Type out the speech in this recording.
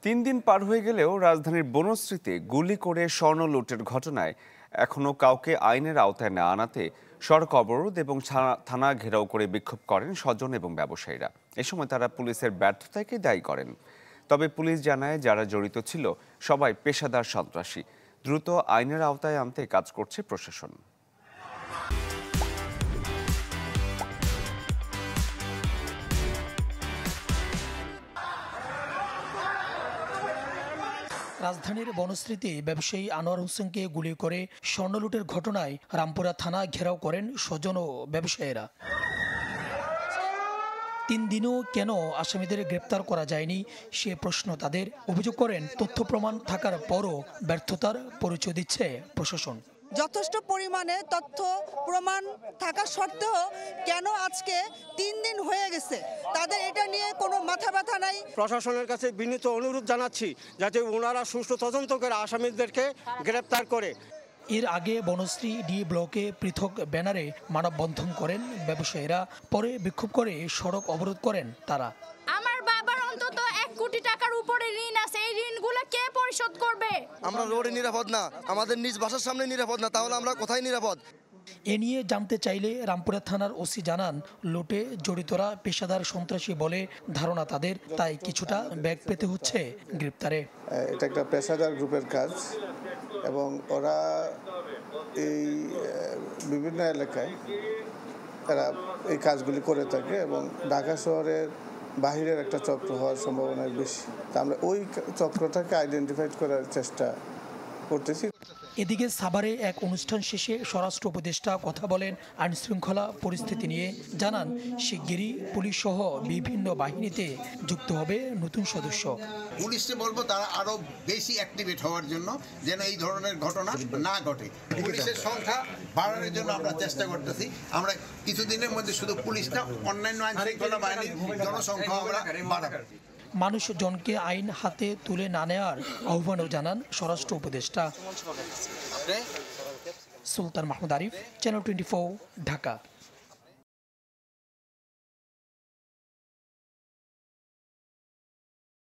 দিন পার হয়ে গেলেও রাজধানীর বনশ্রীতে গুলি করে স্বর্ণ লুটের ঘটনায় এখনো কাউকে আইনের আওতায় না আনাতে সড়ক অবরোধ এবং থানা ঘেরাও করে বিক্ষোভ করেন স্বজন এবং ব্যবসায়ীরা। এ সময় তারা পুলিশের ব্যর্থতাকে দায়ী করেন। তবে পুলিশ জানায় যারা জড়িত ছিল সবাই পেশাদার সন্ত্রাসী। দ্রুত আইনের আওতায় আনতে কাজ করছে প্রশাসন। রাজধানীর বনশ্রীতে ব্যবসায়ী আনোয়ার হোসেনকে গুলি করে স্বর্ণলুটের ঘটনায় রামপুরা থানা ঘেরাও করেন স্বজন ও ব্যবসায়ীরা। 3 দিনও কেন আসামিদের গ্রেপ্তার করা যায়নি সে প্রশ্ন তাদের। অভিযোগ করেন তথ্য প্রমাণ থাকার পরও ব্যর্থতার পরিচয় দিচ্ছে প্রশাসন। যথেষ্ট পরিমাণে তথ্য প্রমাণ থাকা সত্ত্বেও কেন আজকে 3 দিন হয়ে গেছে তাদের এটা নিয়ে কোনো মাথা ব্যথা নাই। প্রশাসনের কাছে বিনীত অনুরোধ জানাচ্ছি যাতে ওনারা সুষ্ঠু তদন্ত করে আসামিদেরকে গ্রেপ্তার করে। এর আগে বনশ্রী ডি ব্লকে পৃথক ব্যানারে মানববন্ধন করেন ব্যবসায়ীরা, পরে বিক্ষোভ করে সড়ক অবরোধ করেন তারা। আমার বাবার অন্তত 1 কোটি টাকার উপরে ঋণ আছে, এই ঋণগুলো কে পরিশোধ করবে? আমরা রোডে নিরাপদ না, আমাদের নিজ বাসার সামনে নিরাপদ না, তাহলে আমরা কোথায় নিরাপদ? এ নিয়ে জানতে চাইলে রামপুরা থানার ওসি জানান, লুটে জড়িতরা পেশাদার সন্ত্রাসী বলে ধারণা তাদের, তাই কিছুটা ব্যাগ পেতে হচ্ছে গ্রেপ্তারে। এটা একটা পেশাদার গ্রুপের কাজ এবং ওরা এই বিভিন্ন এলাকায় তারা এই কাজগুলি করে থাকে এবং ঢাকা শহরের বাহিরের একটা চক্র হওয়ার সম্ভাবনা বেশি। তা আমরা ওই চক্রটাকে আইডেন্টিফাই করার চেষ্টা করতেছি। এদিকে সাভারে এক অনুষ্ঠান শেষে স্বরাষ্ট্র উপদেষ্টা কথা বলেন আইনশৃঙ্খলা পরিস্থিতি নিয়ে। জানান শিগগিরই পুলিশ সহ বিভিন্ন বাহিনীতে যুক্ত হবে নতুন সদস্য। পুলিশকে বলবো তারা আরো বেশি অ্যাক্টিভেট হওয়ার জন্য, যেন এই ধরনের ঘটনা না ঘটে। পুলিশের সংখ্যা বাড়ানোর জন্য আমরা চেষ্টা করতেছি। আমরা কিছুদিনের মধ্যে শুধু পুলিশ না, অন্যান্য আইনশৃঙ্খলা বাহিনীর জনসংখ্যা আমরা বাড়াবো। মানুষজনকে আইন হাতে তুলে না নেওয়ার আহ্বানও জানান স্বরাষ্ট্র উপদেষ্টা। সুলতান মাহমুদ আরিফ, চ্যানেল 24, ঢাকা।